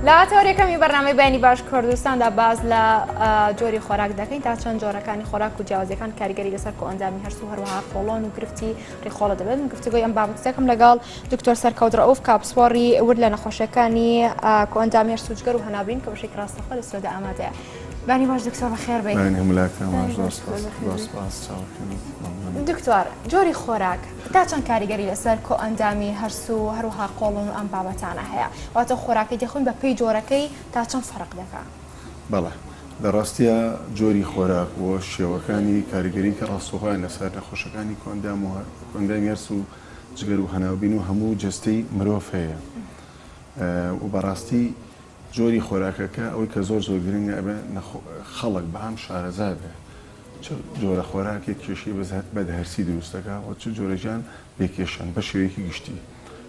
لا تۆڕێکەمی بەرنامەی بەینی باش کوردستاندا باز لە جۆری خۆراک دەکەین تا چەند جۆرەکانی خۆراک و جیاوازیەکان کاریگەری لەسەر کۆئەندامی هەرسو هەروەها کۆڵۆن و گرفتی ڕێخۆڵە دەبێت. گفتگۆی ئەم بابەتەکەم لەگەڵ دکتۆر سەرکەوت ڕەئوف کاپسپۆڕی ورد لە نەخۆشیەکانی کۆئەندامی هەرسو جگەر و هەنابین کە بەشێکی ڕاستەخۆ لە سرۆدا ئامادەیە. بانی باش دکتۆر بەخێر بێت. دکتۆر جۆری خۆراک تا چەند کاریگەری لەسەر کۆئەندامی هەرسو هەروەها کۆڵۆن و ئەم بابەتانە هەیە واتە خۆراکی دەخۆین بە پێی جۆرەکەی تا چەند فەرق دەکات؟ بەڵێ لە ڕاستیە جۆری خۆراک و شێوەکانی کاریگەری کە ڕاستەوخۆیان لەسەر نەخۆشەکانی کۆئەندامی هەرسو و جگەر و هەناوبین و هەموو جەستەی مرۆڤ هەیە و بەڕاستی جۆری خۆراکەکە ئەوەی کە زۆر گرنگە ئەبێ خەڵک بە هەم شارەزا بێ چ جۆرە خۆراکێک کێشی بەدەهەرسی دروستەکە و چ جۆرەژیان بێکێشن بە شێوەیەکی گشتی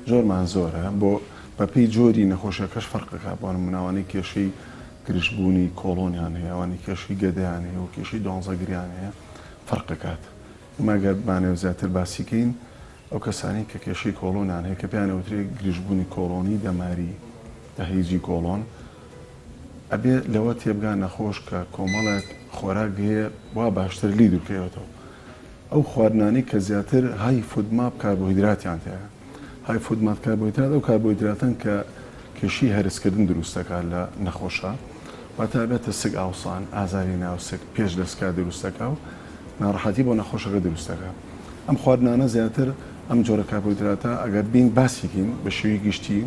جۆرمان زۆرە بۆ بەپێی جۆری نەخۆشەکەش فەرقەکە بۆ نموناوانەی کێشەی گرژبوونی کۆڵۆنیان هەیە ئەوانی کێشەی گەدەیان هەیە و کێشەی دۆنزەگریان هەیە فەرقەکات ماگەر بانێ زیاتر باسیکەین ئەو کەسانی کە کێشەی کۆڵۆنیان هەیە کە پێیان ئەوترێت گرژبوونی کۆڵۆنی دەماری دەهیجی کۆڵۆن ئەبێ لەوە تێبگان نەخۆش کە کۆمەڵێک خۆراک هەیە وا باشتر لی دوورکەوێتەوە ئەو خواردنانی کە زیاتر های فودماپ کاربۆهیدراتیان هەیە های فودماپ کاربۆهیدرات ئەو کاربۆهیدراتن کە کێشی هەرسکردن دروستەکە لە نەخۆشە واتە بێتە سک ئاوسان ئازاری ناوسک پێش دەستکا دروستەکە و ناڕەحەتی بۆ نەخۆشەکە دروستەکە ئەم خواردنانە زیاتر ئەم جۆرە کاربۆهیدراتە ئەگەر بین باسیکین بە شێوەی گشتی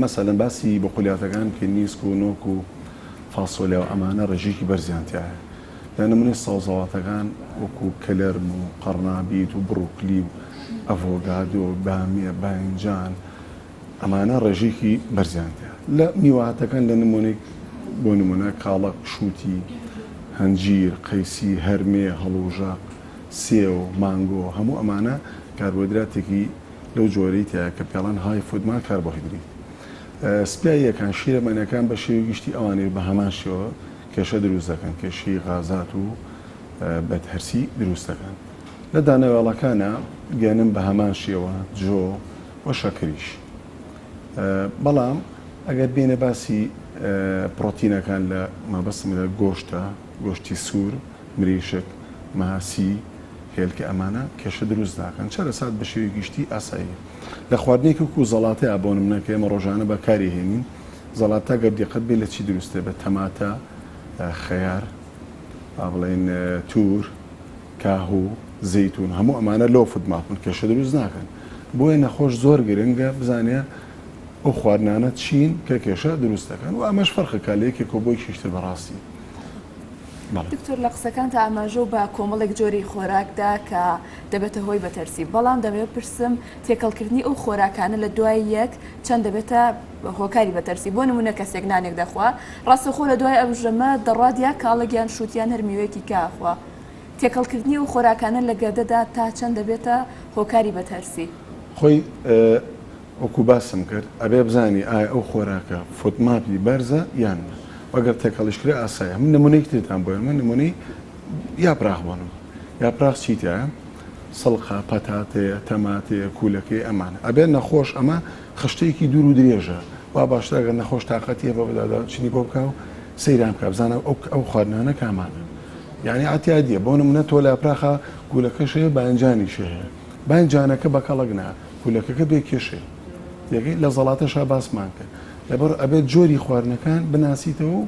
مەسەلەن باسی بەقولیاتەکان کە نیسک و نۆک و فاسۆلیا و ئەمانە ڕێژێکی بەرزیانتیایە لە نمونەی ساوزەواتەکان وەکو کەلەرم و قەرنابیت و بڕوکلی و ئەڤۆگادۆ و بامیە باینجان ئەمانە ڕێژێکی بەرزیانتیە لە میوەهاتەکان لە نمونەی بۆ نمونە کاڵک شووتی هەنجیر قەیسی هەرمێ هەڵوژە سێ و مانگۆ هەموو ئەمانە کاربۆهیدراتێکی لەو جۆرەی تایە کە پێڵەن های فودمان کاربۆهیدری سپایەکان شیرەمەنەکان بە شێوەی گشتی ئەوانەی بە هەمان شێوە کێشە دروست دەکەن کێشەی غازات و بەدهەرسی دروست دەکەن لە دانەوێڵەکانە گەنم بە هەمان شێوە جۆ و شەکریش بەڵام ئەگەر بێنە باسی پرۆتینەکان لە مەبەستم لە گۆشتە گۆشتی سوور مریشک ماسی هێلکە ئەمانە کێشە دروست داکەن چرە سات بە شێوەی گشتی ئاسایی لە خواردنێکی و زەڵاتەیە بۆ نمونەکە ئێمە ڕۆژانە بەکاری هێنین زەڵاتە گەر دیقەت بێ لە چی دروستێ بە تەماتە خەیار بڵێن تور کاهوو زەیتون هەموو ئەمانە لەو فودماپن کێشە دروست ناکەن بۆیە نەخۆش زۆر گرنگە بزانێ ئەو خواردنانە چین کە کێشە دروست دەکەن و ئەمەش فەرقەکە لە یەکێکەوە بۆی شیشتر بەڕاستی دکتۆر لە قسەکان تا ئاماژە و بە کۆمەڵێک جۆری خۆراکدا کە دەبێتە هۆی بەتەرسی بەڵام دەبێت پرسم تێکەڵکردنی ئەو خۆراکانە لە دوای یەک چەند دەبێتە هۆکاری بەتەرسی بۆ نمونە کەسێک نانێک دەخوا ڕاستەخۆ لە دوای ئەو ژەمە دەڕادیا کاڵەگیان شووتیان هەرمیوەیەکی کاخوا تێکەڵکردنی ئەو خۆراکانە لە گەدەدا تا چەند دەبێتە هۆکاری بەتەرسی خۆی وەکو باسم کرد ئەبێ بزانی ئایا ئەو خۆراکە فودماپی بەرزە یان وەگەر تێکەڵیشکرێ ئاسایە من نمونەیەک تێتان بۆن من نمونەی یاپراخ بۆنم یاپراخ چیتە سڵقا پەتاتەیە تەماتەیە کوولەکەی ئەمانە ئەبێ نەخۆش ئەمە خشتەیەکی دوور و درێژە وا باشتر ئەگەر نەخۆش تااقەتیە بە بەدادا چنی بۆ بکە و سەیران بکە بزانە ئەو خواردنانە کامانە یعنی ئاتیادیە بۆ نمونە تۆ لە یاپراخە کوولەکەشەیە باینجانیش هەیە باینجانەکە بە کەڵک نا کوولەکەکە بێ کێشێ یەکەی لە زەڵاتەشا باسمان کرد لەبەر ئەبێت جۆری خواردنەکان بناسیتەوە و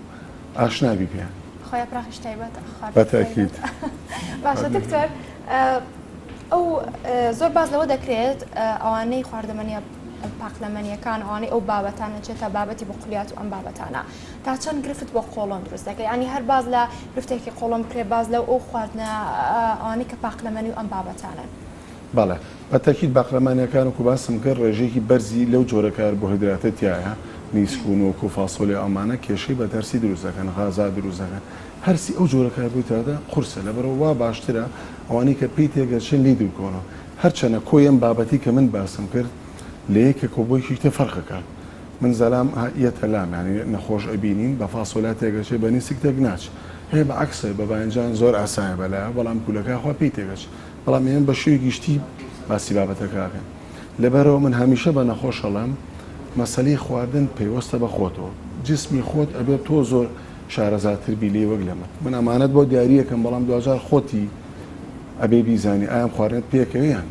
ئاشنابی پێیان خۆی پراخش تایبەتە بەتاکید باشە دکتۆر ئەو زۆر باز لەوە دەکرێت ئەوانەی خواردەمەنیە پاقلەمەنیەکان ئەوانەی ئەو بابەتانە چێتە بابەتی بقولیات و ئەم بابەتانە تا چەند گرفت بۆ قۆڵۆن دروست دەکەی ینی هەر باز لە گرفتێکی قۆڵۆن بکرێت باز لەو ئەو خواردنە ئەوانەی کە پاقلەمەنی و ئەم بابەتانن بەڵێ بەتاکید باقلەمانیەکان وەکو باسم کرد ڕێژێکی بەرزی لەو جۆرە کاربۆهیدراتە تایە نیسک و نۆک و فاسۆلیا ئەمانە کێشەی بەتەرسی دروست دەکەن غازات دروست دەکەن هەرسی ئەو جۆرە کاربۆهیدراتە قورسە لەبەرەوە وا باشترە ئەوانەی کە پێی تێگەچن لی دوورکۆنەوە هەرچەنە کۆی ئەم بابەتی کە من باسم کرد لە یەکێکەوە بۆی شتە فەرقەکە من زەلام یەتە لام ینی نەخۆش ئەبینین بە فاسۆلیا تێگەچێ بە نیسک تێک ناچ هەیە بە عەکسە بە باینجان زۆر ئاسایە بەلایە بەڵام کوولەکە خوا پێی تێگەچ بەڵام ئێمە بە شێوەی گشتی باسی بابەتەکەکەن لەبەرەوە من هەمیشە بە نەخۆشەڵام مەسەلەی خواردن پێوەستە بە خۆتەوە جسمی خۆت ئەبێت تۆ زۆر شارەزاتر بیلی وەک لەمە من ئەمانەت بۆ دیاریەکەم بەڵام دوجار خۆتی ئەبێ بیزانی ئایان خواردنت پێکەوەیان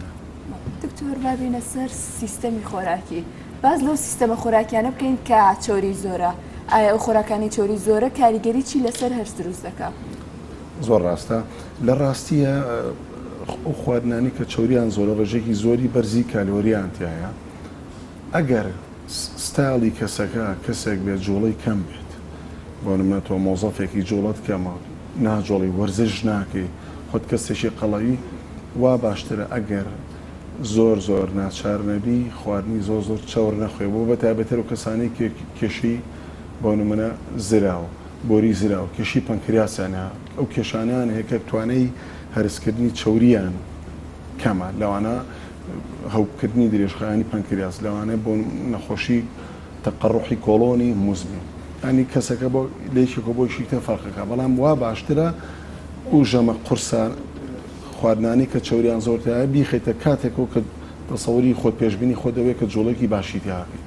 دکتۆر بابینە سەر سیستەمی خۆراکی باز لەو سیستەمە خۆراکیانە بکەین کە چۆری زۆرە ئایا ئەو خۆراکانی چۆری زۆرە کاریگەری چی لەسەر هەرس دروست دەکات زۆر ڕاستە لە ڕاستیە ئەو خواردنانی کە چۆریان زۆرە ڕێژێکی زۆری بەرزی کالۆریان تایە ئەگەر ستایلی کەسەکە کەسێک بێت جوڵەی کەم بێت بۆ نمونە تۆ مۆزەفێکی جوڵەت کەمە ناجۆڵی وەرزش ناکەی خۆت کەسێکی قەڵەوی وا باشترە ئەگەر زۆر ناچار نەبی خواردنی زۆر چاور نەخوێ بۆ بەتایبەتەر و کەسانی کێشی بۆ نمونە زراوە بۆری زراوە کێشی پەنکریاسیانە ئەو کێشانیان هەیە کە توانای هەرسکردنی چوریان کەمە لەوانە هەوکردنی درێژخایانی پەنکریاس لەوانە بۆ نەخۆشی تەقەڕوحی کۆڵۆنی موزمی ئەنی کەسەکە بۆ لێکێکە بۆی شیتە فەرقەکە بەڵام وا باشترە و ژەمە قورسان خواردنانی کە چوریان زۆرتایە بیخیتە کاتێکەوە کە تەسەوری خۆت پێشبینی خۆ دەوێت کە جوڵێکی باشی تیاکەی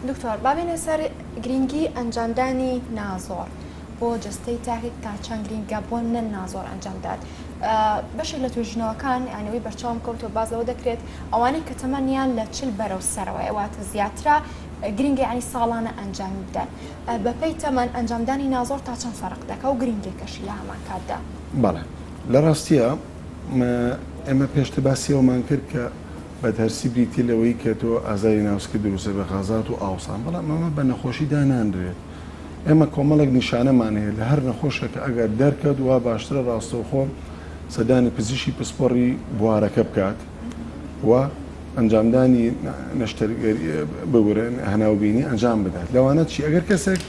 دکتۆر بابێنە سەر گرنگی ئەنجامدانی نازۆر بۆ جستەی تاقیت تا چەند گرنگە بۆ نەن نازۆر ئەنجامدات بەشێک لە توێژنەوەکان ئەنەوەی بەرچاوم کەوتۆ بازەوە دەکرێت ئەوانەی کە تەمەنیان لە 40 بەرەو سەرەوە واتە زیاترە گرنگی عنی ساڵانە ئەنجام بدەن بەپەی تەمەن ئەنجامدانی نازۆر تا چەند فەرق دەکە و گرنگێکەشی لە هەمان کاتدا بەڵێ لە ڕاستیە ئێمە پێشتە باسیەوەمان کرد کە بە دەرسی بریتی لەوەی کە تۆ ئازاری ناوسکە دروستە بە غازات و ئاوسان بەڵام ئەمە بە نەخۆشی داناندرێت ئێمە کۆمەڵێک نیشانەمان هەیە لە هەر نەخۆشەکە ئەگەر دەرکەوت وا باشترە ڕاستەوخۆ سەدانی پزیشکی پسپۆڕی بوارەکە بکات و ئەنجامدانی ببورن هەناوبینی ئەنجام بدات لەوانە چی ئەگەر کەسێک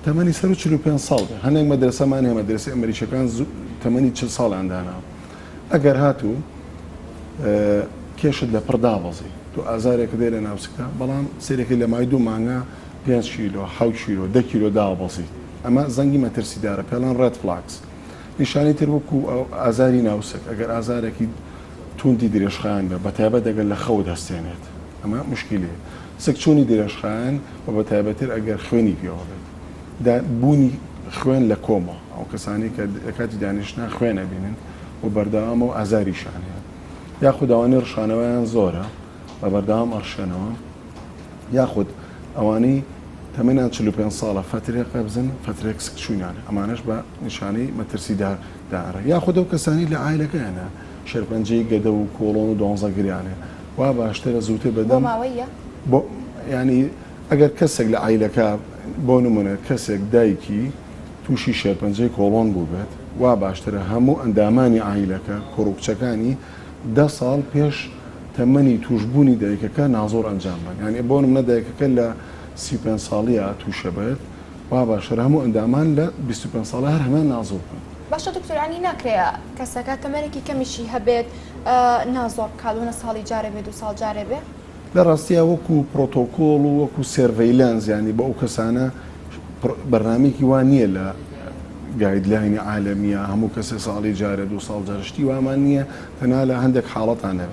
تەمەنی 45 ساڵ هەنێک مەدرسەمان هەیە مەدرسە ئەمریکیەکان تەمەنی 40 ساڵیانداناوە ئەگەر هاتوو کێشت لە پڕدابەزی تو ئازارێکە دێ لە ناوسکە بەڵام سێرێکی لە مای 2 مانگە 5 کیلۆ 7 کیلۆ 10 کیلۆ دابەزی ئەمە زەنگی مەترسیدارە پێڵان ڕێد فلاکس نیشانی تر وەکو ئازاری ناوسک ئەگەر ئازارێکی توندی درێژخایان بە بەتایبەت دەگەر لە خەوت هەستێنێت ئەمە مشکلەیە سەکچوونی درێژخایان بە بەتایبەتر ئەگەر خوێنی پێوە بێت بوونی خوێن لە کۆمە ئەو کەسانی کە کاتی دانیشتنا خوێنە بینن و بەردەوامەوە ئازاریشانەیە یاخود ئەوانەی ڕشانەوەیان زۆرە بە بەردەوام ئەڕشێنەوە یاخود ئەوانەی تەمەنیان 45 ساڵە فترێک قەبزن فترێک سکچوونیانە ئەمانش بە نیشانەی مەترسیدار داڕە یاخود ئەو کەسانی لە ئایلەکەیانە شێرپەنجەی گەدە و کۆڵۆن و دۆنزە گریانێ وا باشترە زووتر بەدەم بۆ ینی ئەگەر کەسێک لە ئایلەکە بۆ نمونە کەسێک دایکی تووشی شێرپەنجەی کۆڵۆن بوو بێت وا باشترە هەموو ئەندامانی ئایلەکە کوڕوکچەکانی 10 ساڵ پێش تەمەنی توشبوونی دایکەکە نازۆر ئەنجامبن ینی بۆ نمونە دایکەکە لە 35 ساڵیە تووشە بێت وا باشترە هەموو ئەندامان لە 25 ساڵە هەر هەمان نازۆر بن باشە دکتۆرانی ناکرێت کەسەکە تەمەێکی کەمیشی هەبێت نازۆر کادونە ساڵی جارێ بێت 2 ساڵ جارێ بێ لە ڕاستیە وەکو پرۆتۆکۆڵ و وەکو سێرڤەیلانس ینی بە ئەو کەسانە بەرنامێکی وان نییە لە گایدلاینی عالەمیە هەموو کەسێ ساڵی جارێ 2 ساڵ جارشتی وامان نییە تەنها لە هەندێک حاڵەتانە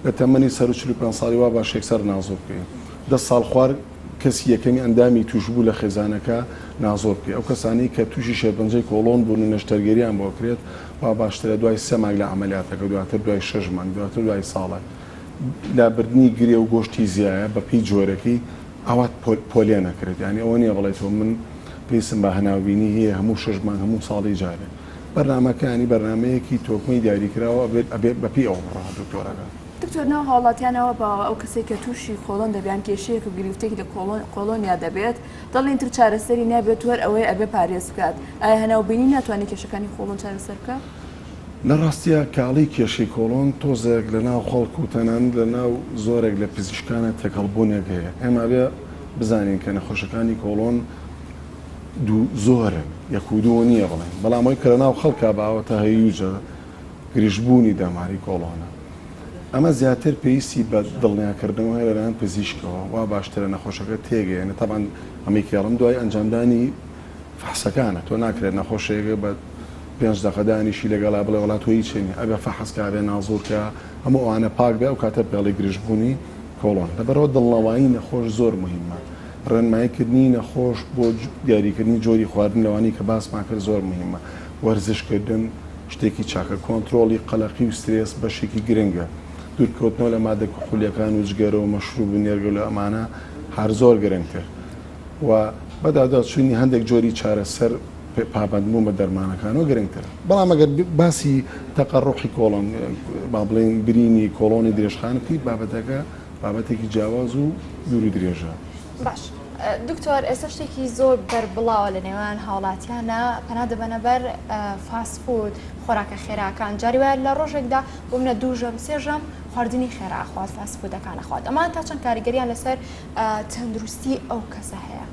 لە تەمەنی 45 ساڵی وا باشێک سەر نازۆر بکەین 10 ساڵ خوارد کەسی یەکەمی ئەندامی توشبوو لە خێزانەکە نازۆر بکەی ئەو کەسانی کە تووشی شێرپەنجەی کۆڵۆن بوون و نەشتەرگەریان بۆ کرێت وا باشترە دوای 3 مانگ لە عملیاتەکە دواتر دوای 6 مانگ دواتر دوای ساڵە لابردنی گرێ و گۆشتی زیایە بە پێی جۆرەکەی ئەوات پۆلیە نەکرێت ینی ئەوە نیە بڵێتەوە من پێیسم بە هەناوبینی هەیە هەموو 6 مانگ هەموو ساڵی جارێ بەرنامەکانی بەرنمەیەکی تۆکمەی دیاریکراوە ئەبێت بەپی ئەو ڕاها دکتۆرەکە دکتۆر ناو هاوڵاتیانەوە بە ئەو کەسێک کە تووشی کۆڵۆن دەبیان کێشەیەک و گرفتێکی لە کۆڵۆنیا دەبێت دەڵێن تر چارەسەری نابێت وەر ئەوەی ئەبێ پارێز بکات ئایا هەناوبینی ناتوانێت کێشەکانی کۆڵۆن چارەسەر بکات لە ڕاستیە کاڵی کێشەی کۆڵۆن تۆزێک لە ناو خەڵک و تەنانەت لە ناو زۆرێک لە پزیشکانە تەکەڵبوونێک هەیە ئێمە بێ بزانین کە نەخۆشەکانی کۆڵۆن زۆرن یەک و دوو نییە بڵێن بەڵام ئەوەی کە لە ناو خەڵکا باوەتە هەیوجە گریژبوونی دەماری کۆڵۆنە ئەمە زیاتر پێویستی بە دڵنیاکردنەوە هەیە لەلایەن پزیشکەوە وا باشترە نەخۆشەکە تێگەیەنە تەبان ئەمەی کێڵم دوای ئەنجامدانی فەحسەکانە تۆ ناکرێت نەخۆشەیەکە بە 5 دەقەدانیشی لەگەڵا بڵێ وڵات تۆ هیچ چێنی ئەگە فەحسکە بێ نازۆرکە هەموو ئەوانە پاک بێ و کاتە پێڵی گرژبوونی کۆڵۆن لەبەرەوە دڵنەوایی نەخۆش زۆر مهمە ڕێنماییکردنی نەخۆش بۆ دیاریکردنی جۆری خواردن لەوانی کە باسمان کرد زۆر مهمە وەرزشکردن شتێکی چاکە کۆنتترۆلی قەلەقی و سترێس بەشێکی گرنگە دوورکەوتنەوە لە مادە کوحولیەکان و جگەرە و مەشروب و نێرگە لە ئەمانە هەر زۆر گرنگتر و بەدادا چوونی هەندێک جۆری چارەسەر پابندبوون بە دەرمانەکانەوە گرنگتر بەڵام ئەگەر باسی تەقەڕوحی کۆڵۆن با بڵێن برینی کۆڵۆنی درێژخانە بکەیت بابەتەکە بابەتێکی جیاواز و دوور و درێژە. باش دکتۆر ئێستا شتێکی زۆر بەربڵاوە لە نێوان هاوڵاتیانە پەنا دەبەنە بەر فاستفود خۆراکە خێراکان جاری وایە لە ڕۆژێکدا بۆ منە دووژەم سێژەم خواردنی خێرا خوارد فاستفودەکانە خوارد ئەمان تا چەند کاریگەریان لەسەر تەندروستی ئەو کەسە هەیە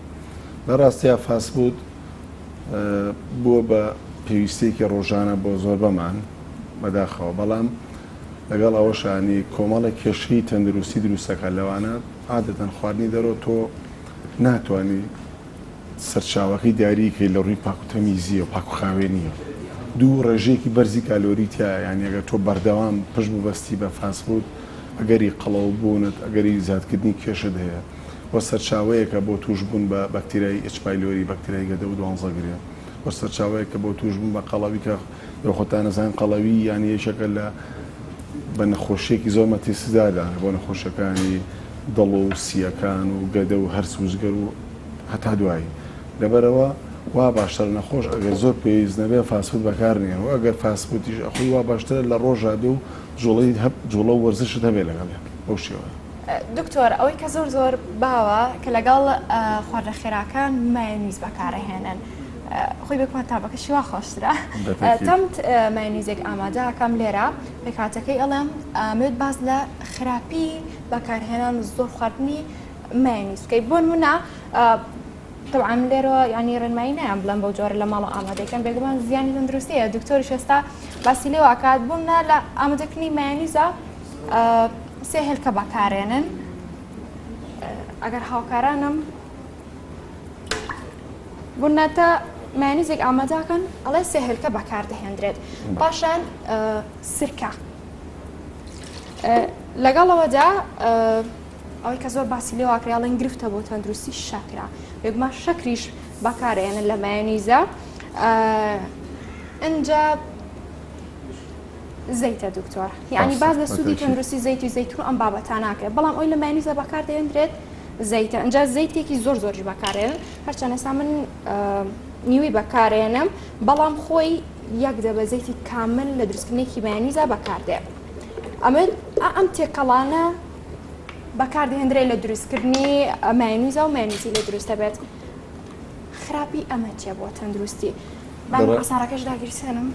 بەڕاستیە فاستفود بووە بە پێویستێکی ڕۆژانە بۆ زۆر بەمان بەداخەوە بەڵام لەگەڵ ئەوەشانی کۆمەڵی کێشەی تەندروستی دروستەکە لەوانە عادەتەن خواردنی دەرەوە تۆ ناتوانانی سەرچاوەکەی دیاریکەی لە ڕووی پاکوتەمیزیە و پاکوخاوێنیە دوو ڕێژەیەکی بەرزی کالۆریتیە یعنی ئەگەر تۆ بەردەوام پشت ببەستی بە فاستفود ئەگەری قەڵەو بوونت ئەگەری زیادکردنی کێشت هەیە بۆ سەرچاوەیەکە بۆ توشبوون بە بەکتریای ئەچپایلۆری بەکتریای گەدە و دوانزەگرێ بۆ سەرچاوەیەکە بۆ توشبوون بە قەڵەوی کە خۆتان نەزان قەڵەوی یانی یەکێکە لە بە نەخۆشیێکی زۆر مەترسیداران بۆ نەخۆشەکانی دڵ و سیەکان و گەدە و هەرس و زگەر و هەتا دوایی لەبەرەوە وا باشتر نەخۆش ئەگەر زۆر پێویست نەبێ فاستفود بەکارنێن و ئەگەر فاستفودیش ئەخۆی وا باشتر لە ڕۆژادە و جوڵە و وەرزشت هەبێ لەگەڵێ بەو شێوە. دکتۆر ئەوەی کە زۆر باوە کە لەگەڵ خواردە خێراکان مایۆنیز بەکارەهێنن خۆی بکوان تابەکە شیوا خۆشترە تەمت مایۆنیزێک ئامادەکەم لێرە پێکاتەکەی ئەڵێم ئامێت باز لە خراپی بەکارهێنان زۆر خواردنی مایۆنیز بکەی بۆ نمونە طبعا لێرە ینی ڕێنمایی نیان بڵێن بەو جۆرە لە ماڵە ئامادەکەن بێگومان زیانی تەندروستیە دکتۆری شێستا باسی لێ واکات بوومە لە ئامادەکردنی مایۆنیزە سێ هێلکە بەکارێنن ئەگەر هاوکارانم بوونەتە مایۆنیزێک ئامادەکەن ئەڵێ سێ هێلکە بەکاردەهێنرێت پاشان سرکە لەگەڵەوەدا ئەوەی کە زۆر باسی لێ واکراڵێن گرفتە بۆ تەندروستی شەکرا بێگومان شەکریش بەکارێنن لە مایۆنیزە ئەنجا زەیتە دکتۆر یعنی باز لە سوودی تەندروستی زەیت و زەیتون ئەم بابەتان ناکرێت بەڵام ئەوی لە مایۆنیزە بەکاردەهێنرێت زەیتە ئەنجا زەیتێکی زۆری بەکارێنن هەرچەند ئێستا من نیوی بەکارێنم بەڵام خۆی یەک دەبە زەیتی کامل لە دروستکردنێکی مایۆنیزە بەکاردێ ئەم تێکەڵانە بەکاردەهێنرێت لە دروستکردنی مایۆنیزە و مایۆنیزی لە دروستە بێت خراپی ئەمە چیە بۆ تەندروستی ئاسارەکەش داگیرسێنم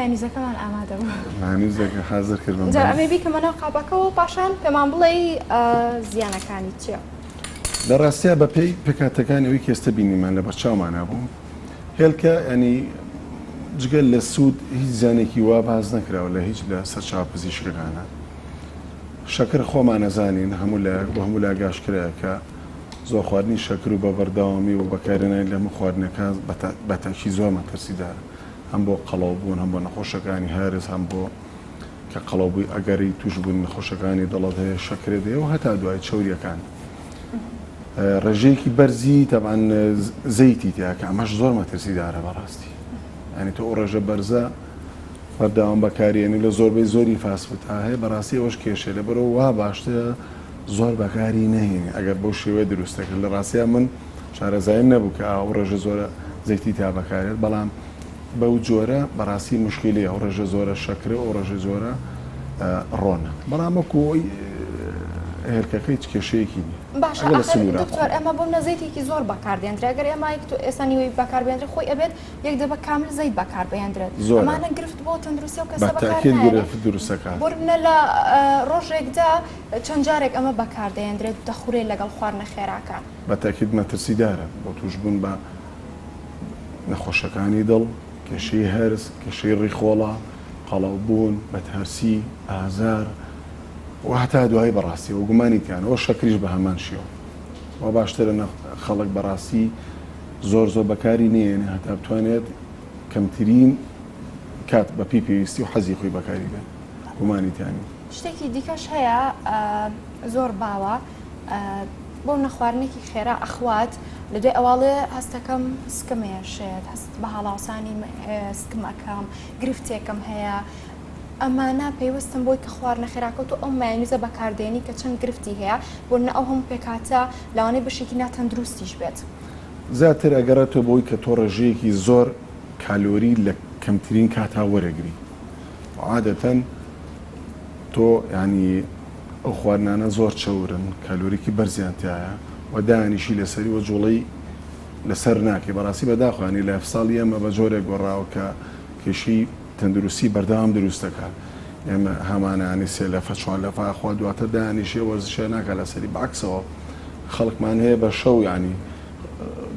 مایۆنیزەکەمان ئامادە بوو مایۆنیزێکە حازر کردم ئەمێ بیکەمەنەوە قاپەکەەوە پاشان پێمان بڵێ زیانەکانی چییە لە ڕاستیا بە پێی پێکاتەکانی ئەوی کێستە بینیمان لە بەرچاومانە بوو هێلکە ینی جگەل لە سوود هیچ زیانێکی وا باز نەکراوە لە هیچ لە سەرچاو پزیشکەکانە شەکر خۆمان نەزانین هەموو لا گاشکرایەکە زۆر خواردنی شەکر و بە بەردەوامی و بەکارهێنانی لە هەموو خواردنەکە بەتەکی زۆر مەترسیدارە هەم بۆ قەڵەو بوون هەم بۆ نەخۆشەکانی هارز هەم بۆ کە قەڵەو بووی ئەگەری توش بوون نەخۆشەکانی دەڵەت هەیە شەکرێ دێ و هەتا دوای چەوریەکان ڕێژەیەکی بەرزی تەبان زەیتی تیاکە ئەمەش زۆر مەترسیدارە بەڕاستی ینی تۆ ئەو ڕێژە بەرزە بەردەوام بەکارێنی لە زۆربەی زۆری فاستفود هەیە بەڕاستی ئەوەش کێشێ لەبەرەوە وا باشترە زۆر بەکاری نەهێنی ئەگەر بەو شێوەیە دروستەکرد لە ڕاستیە من شارەزایم نەبوو کە ئەو ڕێژە زۆرە زەیتی تا بەکارێت بەڵام بەو جۆرە بەڕاستی مشکلی ئەو ڕێژە زۆرە شەکرە ئەو ڕێژە زۆرە ڕۆنە بەڵام وەکو هێرکەکەی کێشەیەکی نیە باش ئەگەر لە سنوورە دکتۆر ئەمە بۆ نەزەیتێکی زۆر بەکاردێنرێت ئەگەر ئێمە ئێستانیوی بەکاربێنرێت خۆی ئەبێت یەک دەبە کامل زەیت بەکاربێنرێت ئەمانە گرفت بۆ تەندروستی و کەسە گرفت دروستەکە بۆرنە لە ڕۆژێکدا چەند جارێک ئەمە بەکاردێنرێت دەخورێت لەگەڵ خواردنە خێراکان بە تاکید مەترسیدارە بۆ توشبوون بە نەخۆشەکانی دڵ کێشەی هەرس کێشەی ڕیخۆڵە قەڵەوبوون بەتەرسی ئازار و هەتا دوای بەڕاستی و گومانیتیان ئەو شەکریش بە هەمان شێوە و باشترە خەڵک بەڕاستی زۆر بەکاری نێنێ هەتا بتوانێت کەمترین کات بە پێی پێویستی و حەزی خۆی بەکاری بێت گومانیتیانی شتێکی دیکەش هەیە زۆر باوە بۆ نەخواردنێکی خێرا ئەخوات لە دوای ئەواڵێ هەستەکەم سکمێشێت هەست بە هەڵاوسانی سکمەکەم گرفتێکم هەیە ئەمانە پێویستم بۆی کە خواردنە خێراکەوت و ئەو مایۆنیزە بەکاردێنی کە چەند گرفتی هەیە بۆ نە ئەو هەموو پێکاتە لەوانەیە بەشێکی ناتەندروستیش بێت زیاتر ئەگەرێتەوە بۆی کە تۆ ڕێژەیەکی زۆر کالۆری لە کەمترین کاتا وەرەگری عادەتەن تۆ ینی ئەو خواردنانە زۆر چەورن کالۆریکی بەرزیانتیایە و دانیشی لەسەری وە جوڵی لەسەر ناکەی بەڕاستی بەداخوانی لە ئەفساڵی ئەمە بە جۆرێک گۆڕاوە کە کێشی تەندروستی بەردەوام دروستەکە ئێمە هەمانانی سێ لە فەچوان لە فاخوا دواتە دانیشێ وەرزشە ناکە لەسەری بەعکسەوە خەڵکمان هەیە بە شەو ینی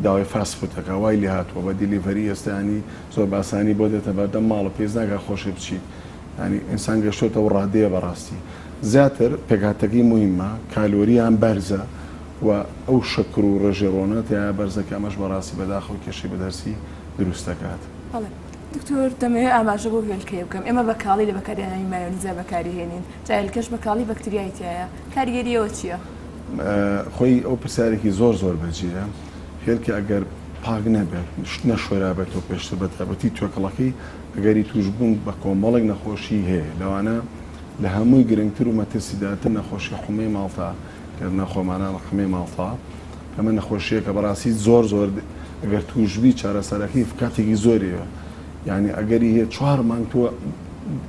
داوای فاسفوتەکە وای لێ هاتووە بە دیلیڤەری ئێستانی زۆر باسانی بۆ دێتە بەردەم ماڵە پێز ناکە خۆشی بچیت ینی ئینسان گەشتۆتەوە ڕادەیە بەڕاستی زیاتر پێکاتەکەی مهمە کالۆریان بەرزە و ئەو شەکر و ڕێژێڕۆنەت یا بەرزەکە ئەمەش بەڕاستی بەداخەوە کێشەی بەدەرسی دروست دەکات. دکتۆر دەمەوێت ئاماژە بۆ هێلکەی بکەم ئێمە بەکاڵی لە بەکارهێنانی مایۆنیزە بەکاری هێنین جایلکەش بەکاڵی بەکتریایەتایە کاریگەریەوە چییە؟ خۆی ئەو پرسیارێکی زۆر بەجێە هێلکە ئەگەر پاک نەبێت نەشۆرابێتەوە پێشتر بەتابەتی توێکەڵەکەی ئەگەری توشبوون بە کۆمەڵێک نەخۆشی هەیە لەوانە لە هەمووی گرنگتر و مەترسیداتر نەخۆشی حومەی ماڵتا کە نەخۆمانان حومەی ماڵتا ئەمە نەخۆشیە کە بەڕاستی زۆر ئەگەر توشبی چارەسەرەکەی کاتێکی زۆریە یعنی ئەگەری هەیە 4 مانگ تۆ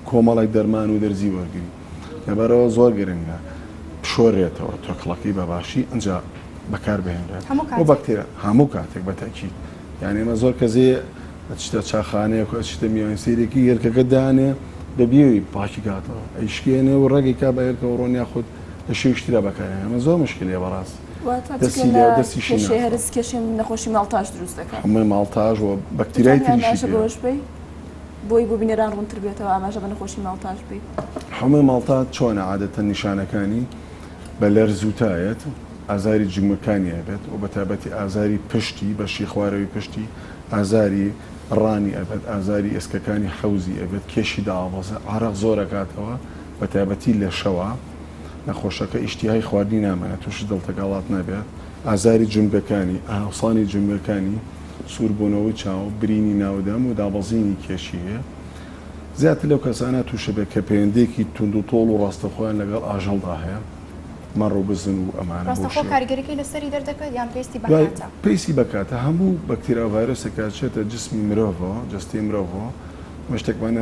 کۆمەڵێک دەرمان و دەرزی وەرگری لەبەرەوە زۆر گرنگە بشۆرێتەوە تۆکڵەکەی بەباشی ئەنجا بەکار بهێنرێت بۆ بەکتێرە هەموو کاتێک بەتەکی یعنی ئەمە زۆر کەسێ چتە چاخانەیە و چتە میوانی سیرێکی هێرکەکە دانێ دەبیەوەی پاکی کاتەوە ئەیشکێنێ و ڕێگی کا بە هێرکە ڕۆنیا خودت لە شێوشترا بەکارێنێ ئەمە زۆر مشکلێ بەڕاست هەرس کێشێم نەخۆشی ماڵتاش دروست دەکات هەمووی ماڵتاژ و بەکتریای تریشی بۆی بۆ بینێران ڕوونتر بێتەوە ئاماژە بە نەخۆشی ماڵتاش بێت هەمووی ماڵتا چۆنە عادەتەن نیشانەکانی بە لەرزوتایەت ئازاری جگمەکانی ئەبێت و بەتابەتی ئازاری پشتی بەشی خوارەوەی پشتی ئازاری ڕانی ئەبێت ئازاری ئێسکەکانی حەوزی ئەبێت کێشی داوەزە عرەق زۆرەکاتەوە بەتابەتی لە شەوە نەخۆشەکە ئیشتیهای خواردنی نامێنێت تووش دڵتەگەڵات نەبێت ئازاری جنبەکانی ئاوسانی جنبەکانی سووربوونەوەی چاو برینی ناودەم و دابەزینی کێشی هەیە زیاتر لەو کەسانە تووشە بێت کە پەیوەندێکی تونند و تۆڵ و ڕاستەخۆیان لەگەڵ ئاژەڵدا هەیە مەڕ و بزن و ئەمانە ڕاستەخۆ کاریگەریەکەی لەسەری دەردەکەوێت یان پێویستی بەکاتە پێویستی بەکاتە هەموو بەکتێریا ڤایرۆسێکە چێتە جسمی مرۆڤەوە جەستەی مرۆڤەوە مەشتێکمانە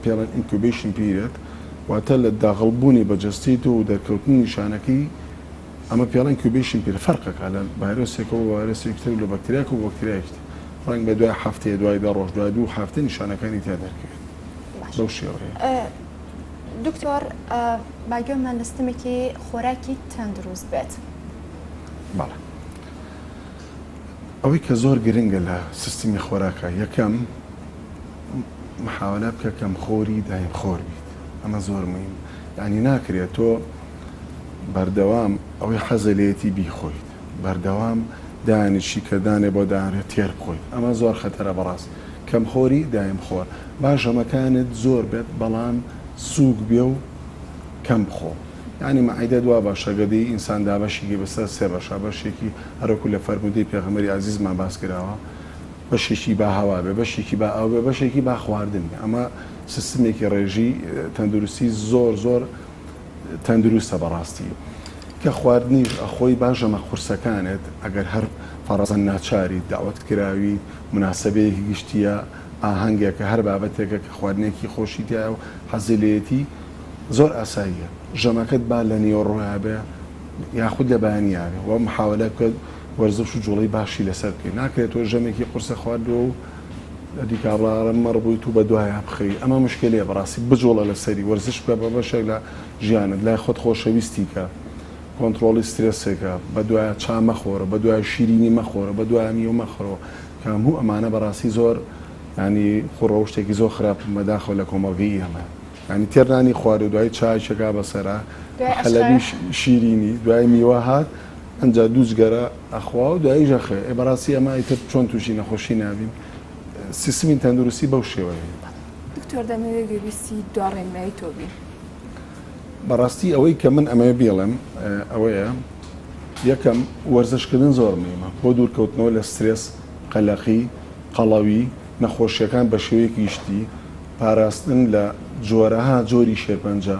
پێڵەن ئینکوبیشن پیرێت واتە لە داخڵبوونی بە جەستیت و دەرکەوتنی نیشانەکەی ئەمە پێڵەن ئینکوبیشن پیر فەرقەکە لە ڤایرۆسێکەوە و ڤایرۆسێکتر لە بەکتریاک و بەکتریاکتر ڕەنگ بە دوای هەفتەیە دوای 10 ڕۆژ دوای 2 هەفتە نیشانەکانی تیا دەرکەوێت بەو شێوەیە. دکتۆر باگوێمان لەستمێکی خۆراکی تەندروست بێت بەڵێ ئەوەی کە زۆر گرنگە لە سیستمی خۆراکە یەکەم محاولە بکە کەم خۆری دایم خۆر بیت ئەمە زۆر مهم یعنی ناکرێت تۆ بەردەوام ئەوەی حەزەلێتی بیخۆیت بەردەوام دانیشی کە دانێ بۆ دانرێت تێر بخۆیت ئەمە زۆر خەتەرە بەڕاست کەم خۆری دایم خۆر باش ئەمەکانت زۆر بێت بەڵام سووک بێ و کەم بخۆ ینی مەعیدە دوا باشەگەدەی ئینساندا بەشێکی بەسەر سێ بەشە بەشێکی هەرۆکو لە فەرمودەی پێغەمبەری عەزیزمان باس کراوە بەشێکی با هەوا بێ بەشێکی با ئاو بێ بەشێکی با خواردن ئەمە سیستمێکی ڕێژی تەندروستی زۆر تەندروستە بەڕاستی کە خواردنیش ئەخۆی باشەمە قورسەکانت ئەگەر هەر فەرەزەن ناچاری داوەت کراوی مناسبەیەکی گشتیە ئاهەنگێکە هەر بابەتێکە کە خواردنێکی خۆشی تایە و حەزیلەتی زۆر ئاساییە ژەمەکەت با لە نیوەڕۆیا بێ یاخود لە بەیانیارێ و محاولە بکات وەرزش و جوڵەی باشی لەسەر بکەیت ناکرێت تۆ ژەمێکی قورسە خواردەوە و دیکابڵارە مەڕ بوویت و بە دوایە بخەوی ئەمە مشکلەیە بەڕاستی بجوڵە لەسەری وەرزش بکە بە بەشێک لە ژیانت لای خۆت خۆشەویستی کە کۆنتترۆلی سترێسێکە بە دوایە چا مەخۆرە بە دوای شیرینی مەخۆرە بە دوای میوە مەخۆرەوە کە هەموو ئەمانە بەڕاستی زۆر ینی خوڕەوە شتێکی زۆر خراپ مەداخەوە لە کۆمەڵگەی ئەمە ینی تێرنانی خوارد و دوای چاچەکە بەسەرا حەلەبی شیرینی دوای میوە هات ئەنج دووجگەرە ئەخوا و دوایی ژەخێ بەڕاستی ئەمە ئیتر چۆن تووشی نەخۆشی نابین سیستمی تەندروستی بەو شێوەیە. دکتۆر دەمەوێت گوێویستی دواڕێنمایی تۆ بین. بەڕاستی ئەوەی کە من ئەمەیە بێڵم ئەوەیە یەکەم وەرزشکردن زۆر مهمە بۆ دوورکەوتنەوە لە سترێس قەلەقی قەڵەوی نەخۆشیەکان بە شێوەیەکی گشتی پاراستن لە جۆرەها جۆری شێرپەنجە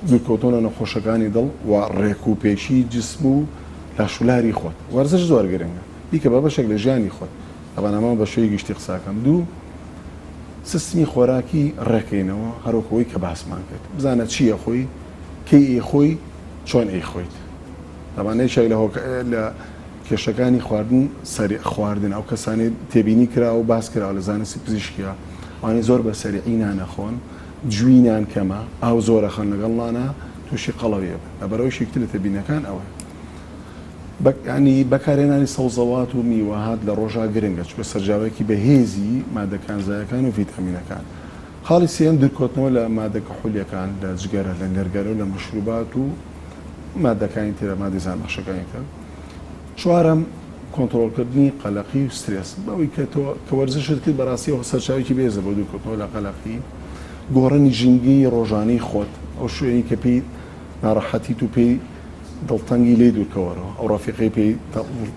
دوورکەوتنەوە نەخۆشەکانی دڵ و ڕێکوپێکی جسم و لاشولاری خۆت وەرزش زۆر گرنگە بیکە بە بەشێک لە ژیانی خۆت ئەوانەمە بە شێوەیەکی گشتی قساکەم دوو سیستمی خۆراکی ڕێکەینەوە هەروەکەوەی کە باسمان کرد بزانە چییە خۆی کەی ئێ خۆی چۆن ئەی خۆیت ئەوانەیەک لە کێشەکانی خواردن سەری خواردن ئەو کەسانی تێبینی کرا و باس کرا لە زانستی پزیشکیە ئەوانەی زۆر بە سەریعی نانەخۆن جوینیان کەمە ئاو زۆرەخەن لەگەڵڵانە تووشی قەڵەویە بن لەبەرەوەی شێکتر لە تێبینەکان ئەوە ینی بەکارێنانی سەوزەوات و میوەهات لە ڕۆژا گرنگە چکە سەرجاوێکی بەهێزی مادەکان زایەکان و ڤیتامینەکان خاڵی سێم دوورکەوتنەوە لە مادە کحولیەکان لە جگەرە لە نەرگەرە و لە مەشروبات و مادەکانی ترە مادەی زانبەخشەکانی تر چوارەم کۆنتترۆلکردنی قەلەقی و سترێس بەوەی کە تۆ کە وەرزشت کرد بەڕاستیەوە سەرچاوێکی بێزە بۆ دوورکەوتنەوە لە قەلەقی گۆڕانی ژینگەی ڕۆژانەی خۆت ئەو شوێنی کە پێی ناڕەحەتیت و پێی دڵتەنگی لێ دوورکەوەرەوە ئەو ڕافقی پێی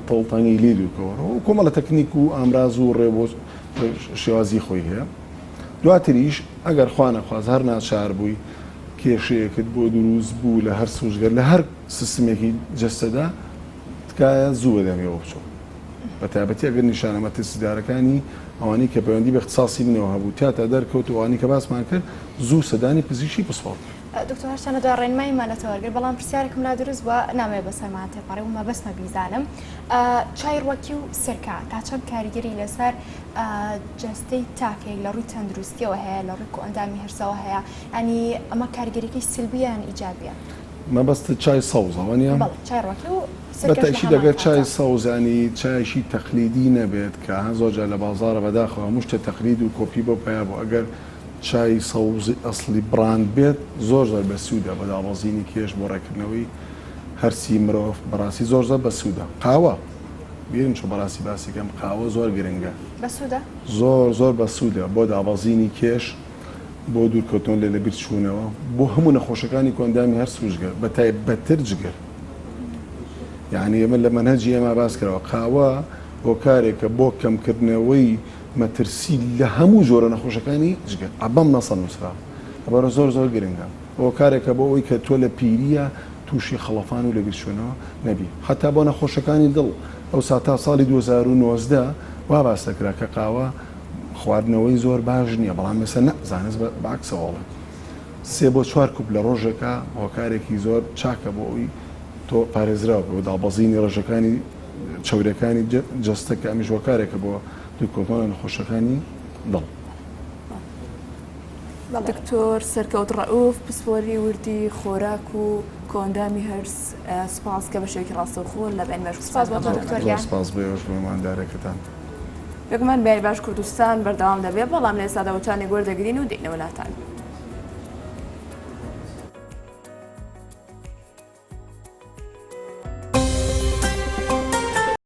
دڵتەنگی لێ دوورکەوەرەوە و کۆمەڵە تەکنیک و ئامراز و ڕێبۆ شێوازی خۆی هەیە دواتریش ئەگەر خوا نەخواست هەر ناچار بووی کێشەیەکت بۆ دروست بوو لە هەر سوژگەر لە هەر سیستمێکی جەستەدا تکایە زوو بەدەمیەوە بچۆ بە تایبەتی ئەگەر نیشانەمە ترسیدارەکانی ئەوانەی کە پەیوەندی بە اختصاسی بنەوە هەبوو تا دەرکەوت و ئەوانەی کە باسمان کرد زوو سەدانی پزیشکی پسپۆڕ دکتۆر هەرچەندە دواڕێنمایمانەتەوە وەرگرت بەڵام پرسیارێکم لا دروست بووە نامەوێت بەسەرمان تێپەڕێ و مەبەستمە بیزانم چای ڕوەکی و سرکە تا چەند کاریگەری لەسەر جەستەی تاکێک لە ڕووی تەندروستیەوە هەیە لە ڕووی ئەندامی هەرسەوە هەیە ینی ئەمە کاریگەریەکەی سلبیان ئیجابیە مەبەستە چای سەوزەوە نیە چای ڕوەکی و بەتەشی دەگەر چای سەوزانی چایشی تەقلیدی نەبێت کە زۆرجار لە بازارە بەداخەوە مشتە تەقلید و کۆپی بۆ پیا بۆ ئەگەر چای سەوزی ئەسلی براند بێت زۆر زۆر بە سوودە بەداڵەزینی کێش بۆ ڕێکردنەوەی هەرسی مرۆڤ بەڕاستی زۆر زۆر بە سوودە قاوە بیرن چۆ بەڕاستی باسیکەم قاوە زۆر گرنگە بەسوودە زۆر بە سوودە بۆ داوازینی کێش بۆ دوورکەوتن لە لەبیر چوونەوە بۆ هەموو نەخۆشەکانی کۆندامی هەر سوژگەر بە تایبەتر جگەر یعنی ئێمە لە مەنهەجی ئێمە باس کراوە قاوە بۆ کارێکە بۆ کەمکردنەوەی مەترسی لە هەموو جۆرە نەخۆشەکانی جگەر ئەبەم نەسە نووسرا ئەبارە زۆر گرنگە بۆ کارێکە بۆ ئەوی کە تۆ لە پیریە تووشی خەڵەفان و لەبیرچوونەوە نەبی حتا بۆ نەخۆشەکانی دڵ ئەو ساتا ساڵی 2019 وا باسەکرا کە قاوە خواردنەوەی زۆر باش نییە بەڵام مەسە نەزانست باکسەوەڵە 3 بۆ 4 کوب لە ڕۆژێکە هۆکارێکی زۆر چاکە بۆ ئەوی تۆ پارێزراوە بۆ دابەزینی ڕێژەکانی چاورەکانی جەستەکە ئەمیش هۆکارێکە بۆ دوورکەوتنەوە نەخۆشەکانی دڵ. دکتۆر سەرکەوت ڕەئوف پسپۆری وردی خۆراک و کۆندامی هەرس سپاس کە بەشێکی ڕاستەوخۆ لە بەین باش سپاس بێوەش بۆماندارێکتان. یەکمان بیانی باش کوردستان بەردەوام دەبێت بەڵام لە ئێستا داوەتانی گوەردەگرین و دێنەوە لاتان.